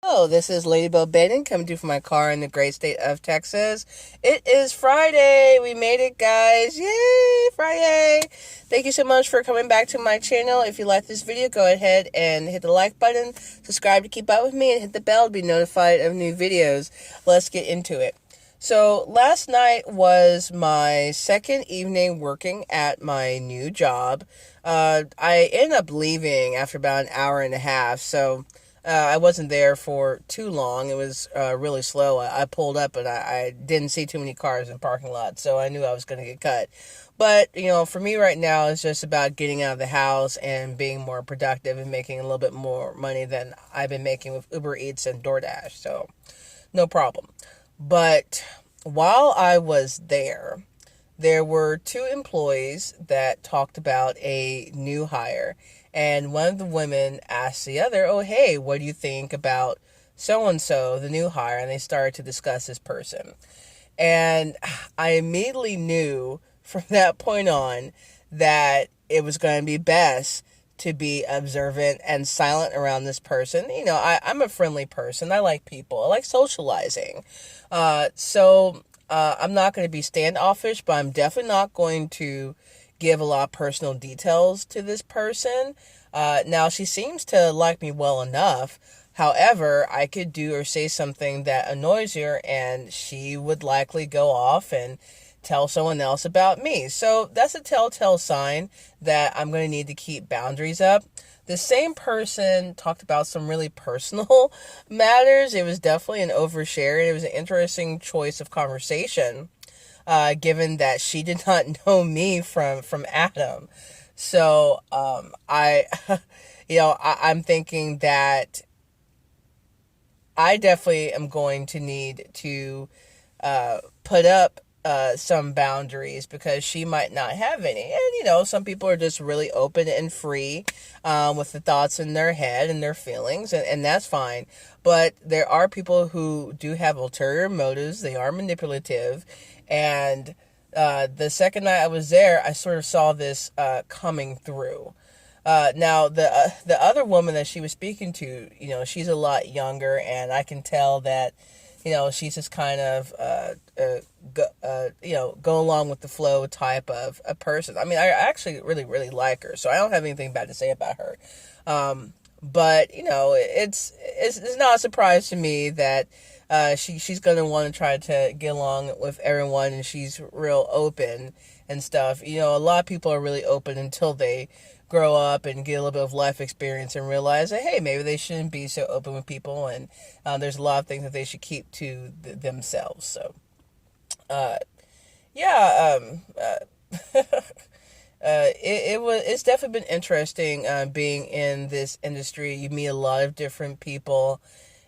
Oh, this is Lady Bell Baden coming to you from my car in the great state of Texas. It is Friday. We made it, guys. Yay, Friday. Thank you so much for coming back to my channel. If you like this video, go ahead and hit the like button, subscribe to keep up with me, and hit the bell to be notified of new videos. Let's get into it. So last night was my second evening working at my new job. I ended up leaving after about an hour and a half, so I wasn't there for too long. It was really slow. I pulled up and I didn't see too many cars in the parking lot, so I knew I was going to get cut. But, for me right now, it's just about getting out of the house and being more productive and making a little bit more money than I've been making with Uber Eats and DoorDash, so no problem. But while I was there were two employees that talked about a new hire. And one of the women asked the other, oh, hey, what do you think about so-and-so, the new hire? And they started to discuss this person. And I immediately knew from that point on that it was going to be best to be observant and silent around this person. I'm a friendly person. I like people. I like socializing. So I'm not going to be standoffish, but I'm definitely not going to give a lot of personal details to this person. Now, she seems to like me well enough. However, I could do or say something that annoys her, and she would likely go off and tell someone else about me. So that's a telltale sign that I'm going to need to keep boundaries up. The same person talked about some really personal matters. It was definitely an overshare. It was an interesting choice of conversation, given that she did not know me from Adam. So I'm thinking that I definitely am going to need to put up some boundaries because she might not have any. And, some people are just really open and free with the thoughts in their head and their feelings, and that's fine. But there are people who do have ulterior motives. They are manipulative. And the second night I was there, I sort of saw this coming through. Now, the other woman that she was speaking to, she's a lot younger, and I can tell that, she's just kind of, go along with the flow type of a person. I mean, I actually really, really like her, so I don't have anything bad to say about her. But, it's not a surprise to me that she's going to want to try to get along with everyone, and she's real open and stuff. A lot of people are really open until they grow up and get a little bit of life experience and realize that, hey, maybe they shouldn't be so open with people, and there's a lot of things that they should keep to themselves. So, it's definitely been interesting being in this industry. You meet a lot of different people,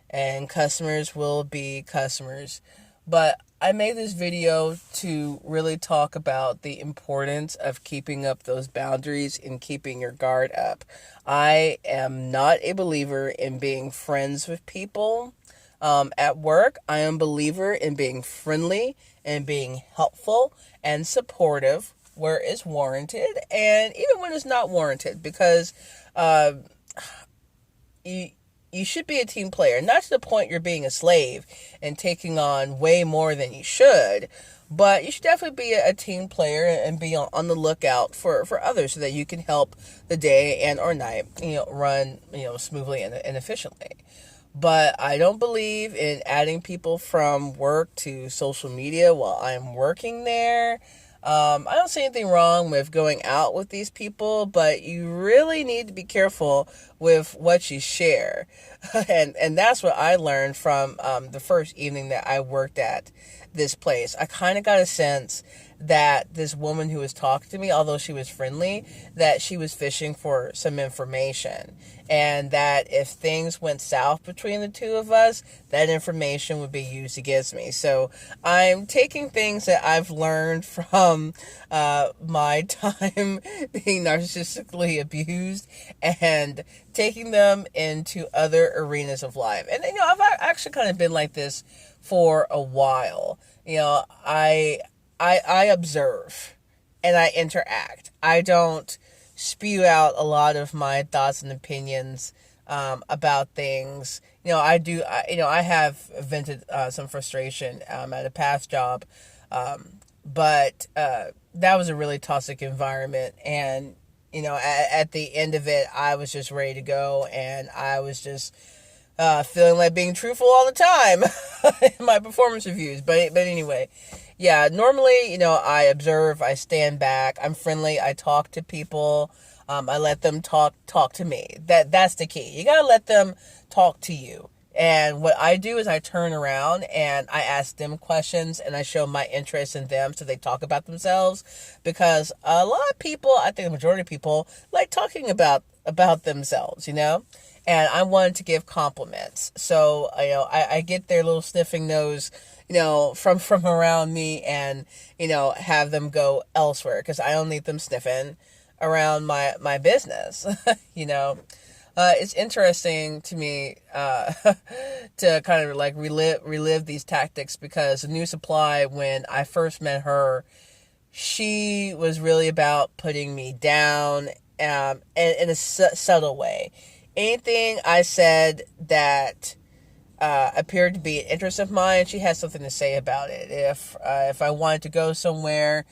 and customers will be customers. But I made this video to really talk about the importance of keeping up those boundaries and keeping your guard up. I am not a believer in being friends with people at work. I am a believer in being friendly and being helpful and supportive where it's warranted, and even when it's not warranted, because you should be a team player, not to the point you're being a slave and taking on way more than you should, but you should definitely be a team player and be on the lookout for others so that you can help the day and or night, run, smoothly and efficiently. But I don't believe in adding people from work to social media while I'm working there. I don't see anything wrong with going out with these people, but you really need to be careful with what you share. And that's what I learned from the first evening that I worked at this place. I kind of got a sense that this woman who was talking to me, although she was friendly, that she was fishing for some information. And that if things went south between the two of us, that information would be used against me. So I'm taking things that I've learned from my time being narcissistically abused and taking them into other arenas of life. And, I've actually kind of been like this for a while. I observe and I interact. I don't spew out a lot of my thoughts and opinions about things. I have vented some frustration at a past job, but that was a really toxic environment. And, at the end of it, I was just ready to go, and I was just feeling like being truthful all the time in my performance reviews. But anyway, yeah, normally, I observe, I stand back, I'm friendly, I talk to people, I let them talk to me. That's the key. You gotta let them talk to you. And what I do is I turn around and I ask them questions, and I show my interest in them so they talk about themselves. Because a lot of people, I think the majority of people, like talking about themselves, and I wanted to give compliments. So, I get their little sniffing nose, from around me, and, have them go elsewhere, because I don't need them sniffing around my business. It's interesting to me to kind of like relive these tactics, because the new supply, when I first met her, she was really about putting me down, and in a subtle way. Anything I said that appeared to be an interest of mine, she had something to say about it. If I wanted to go somewhere,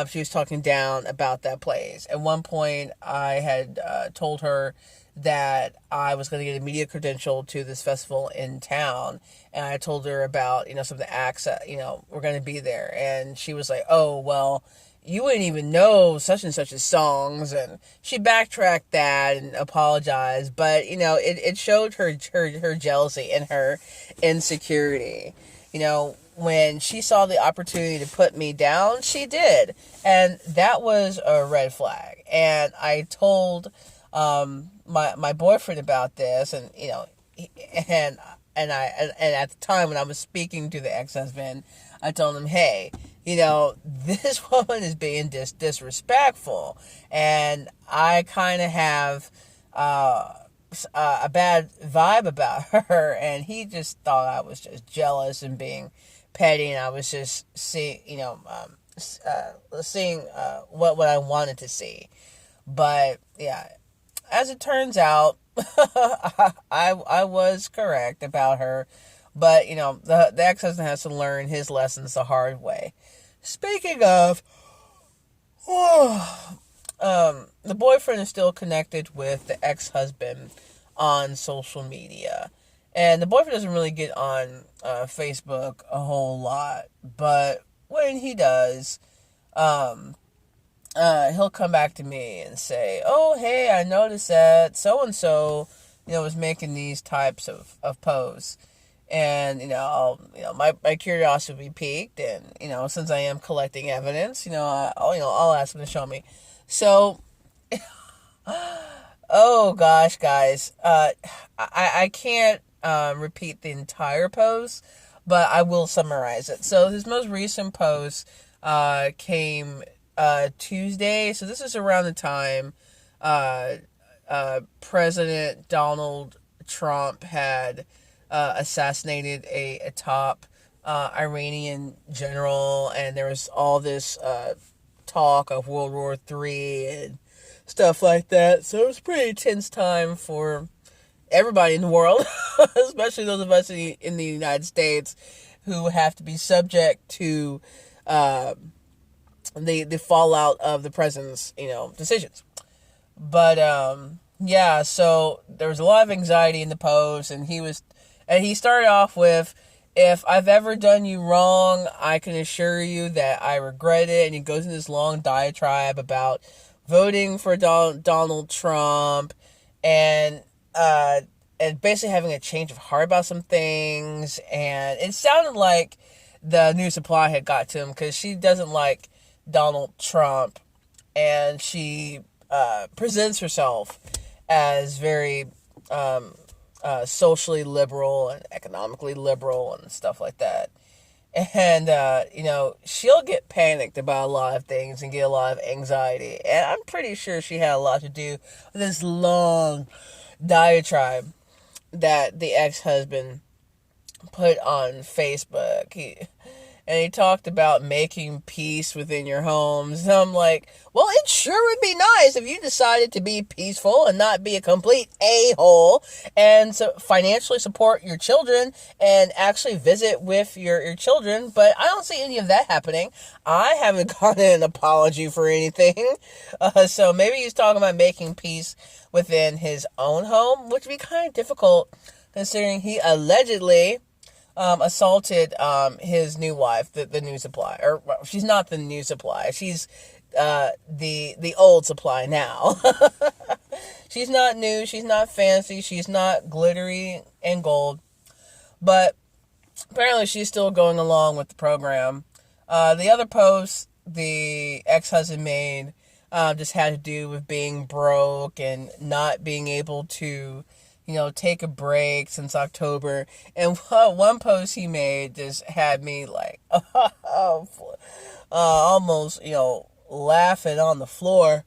she was talking down about that place. At one point, I had told her that I was going to get a media credential to this festival in town, and I told her about, some of the acts that, were going to be there, and she was like, oh, well, you wouldn't even know such and such's songs, and she backtracked that and apologized, but, it showed her jealousy and her insecurity. When she saw the opportunity to put me down, she did, and that was a red flag. And I told my boyfriend about this, and and at the time when I was speaking to the ex-husband, I told him, hey, this woman is being disrespectful, and I kind of have a bad vibe about her. And he just thought I was just jealous and being petty, and I was just seeing what I wanted to see. But yeah, as it turns out, I was correct about her. But, the ex-husband has to learn his lessons the hard way. Speaking of, the boyfriend is still connected with the ex-husband on social media. And the boyfriend doesn't really get on Facebook a whole lot. But when he does, he'll come back to me and say, oh, hey, I noticed that so-and-so, was making these types of posts. And, my curiosity will be piqued, and, since I am collecting evidence, I'll ask him to show me. So, oh gosh, guys, I can't, repeat the entire post, but I will summarize it. So his most recent post, came, Tuesday. So this is around the time, President Donald Trump had assassinated a top Iranian general, and there was all this talk of World War III and stuff like that. So it was a pretty tense time for everybody in the world, especially those of us in the United States who have to be subject to the fallout of the president's decisions. But yeah, so there was a lot of anxiety in the post, and he started off with, if I've ever done you wrong, I can assure you that I regret it. And he goes into this long diatribe about voting for Donald Trump, and basically having a change of heart about some things. And it sounded like the new supply had got to him, because she doesn't like Donald Trump, and she presents herself as very socially liberal and economically liberal and stuff like that. And, she'll get panicked about a lot of things and get a lot of anxiety. And I'm pretty sure she had a lot to do with this long diatribe that the ex-husband put on Facebook. and he talked about making peace within your homes. And I'm like, well, it sure would be nice if you decided to be peaceful and not be a complete a-hole, and so financially support your children and actually visit with your children. But I don't see any of that happening. I haven't gotten an apology for anything. So maybe he's talking about making peace within his own home, which would be kind of difficult considering he allegedly assaulted his new wife, the new supply. Or, well, she's not the new supply. She's the old supply now. She's not new. She's not fancy. She's not glittery and gold. But apparently she's still going along with the program. The other post the ex-husband made just had to do with being broke and not being able to, take a break since October. And one post he made just had me like, almost, laughing on the floor.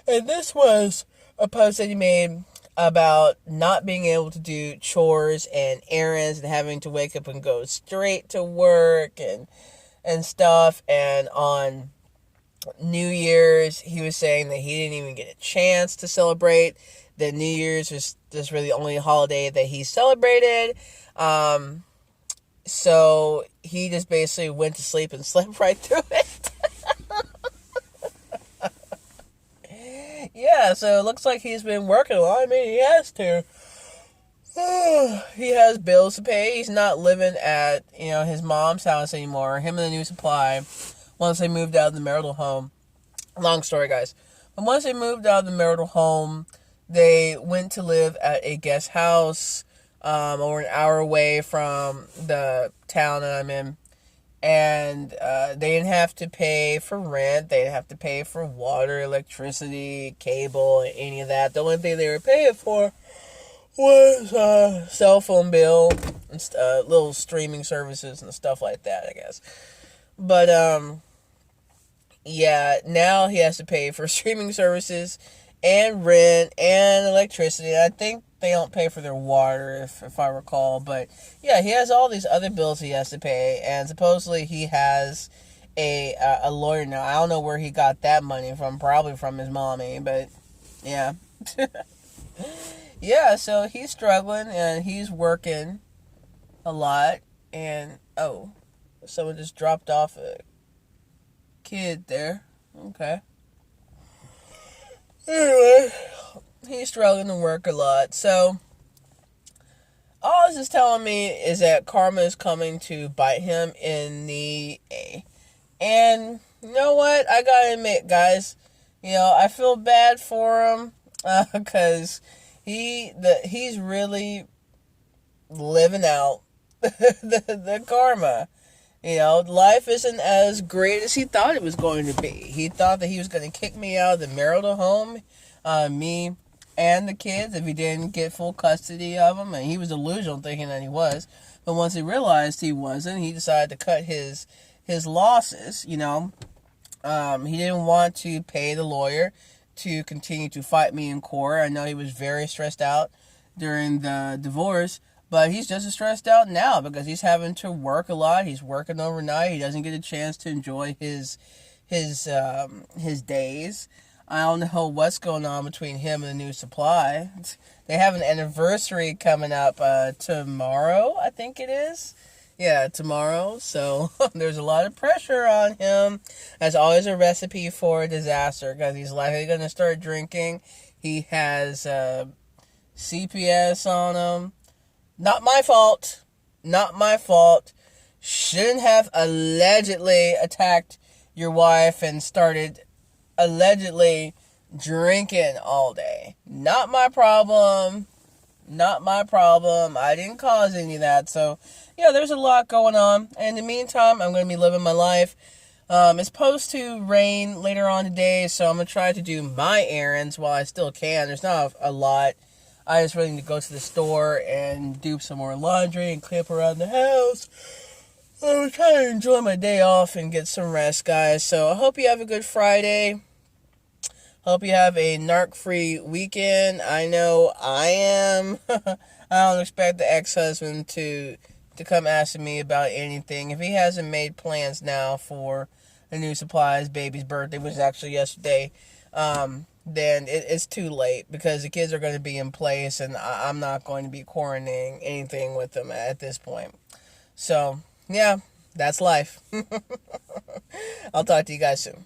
And this was a post that he made about not being able to do chores and errands and having to wake up and go straight to work and stuff. And on New Year's, he was saying that he didn't even get a chance to celebrate. That New Year's was just really the only holiday that he celebrated. So he just basically went to sleep and slept right through it. Yeah, so it looks like he's been working a lot. I mean, he has to. He has bills to pay. He's not living at, his mom's house anymore. Him and the new supply, once they moved out of the marital home. Long story, guys. But once they moved out of the marital home, they went to live at a guest house over an hour away from the town that I'm in. And they didn't have to pay for rent. They didn't have to pay for water, electricity, cable, any of that. the only thing they were paying for was cell phone bill and little streaming services and stuff like that, I guess. But yeah, now he has to pay for streaming services and rent and electricity. I think they don't pay for their water, if I recall. But yeah, he has all these other bills he has to pay, and supposedly he has a lawyer now. I don't know where he got that money from. Probably from his mommy, but yeah. Yeah, so he's struggling and he's working a lot. And someone just dropped off a kid there. Okay. Anyway, he's struggling to work a lot. So all this is telling me is that karma is coming to bite him in the A. And you know what? I gotta admit, guys, I feel bad for him because he's really living out the karma. Life isn't as great as he thought it was going to be. He thought that he was going to kick me out of the marital home, me and the kids, if he didn't get full custody of them. And he was delusional thinking that he was. But once he realized he wasn't, he decided to cut his losses, He didn't want to pay the lawyer to continue to fight me in court. I know he was very stressed out during the divorce. But he's just as stressed out now because he's having to work a lot. He's working overnight. He doesn't get a chance to enjoy his days. I don't know what's going on between him and the new supply. They have an anniversary coming up tomorrow, I think it is. Yeah, tomorrow. So there's a lot of pressure on him. That's always a recipe for a disaster because he's likely going to start drinking. He has CPS on him. Not my fault. Not my fault. Shouldn't have allegedly attacked your wife and started allegedly drinking all day. Not my problem. Not my problem. I didn't cause any of that. So, there's a lot going on. And in the meantime, I'm going to be living my life. It's supposed to rain later on today, so I'm going to try to do my errands while I still can. There's not a lot. I just really need to go to the store and do some more laundry and clean up around the house. I'm trying to enjoy my day off and get some rest, guys. So I hope you have a good Friday. Hope you have a narc-free weekend. I know I am. I don't expect the ex-husband to to come asking me about anything. If he hasn't made plans now for a new supplies baby's birthday, which is actually yesterday, then it's too late, because the kids are going to be in place, and I'm not going to be coordinating anything with them at this point. So, yeah, that's life. I'll talk to you guys soon.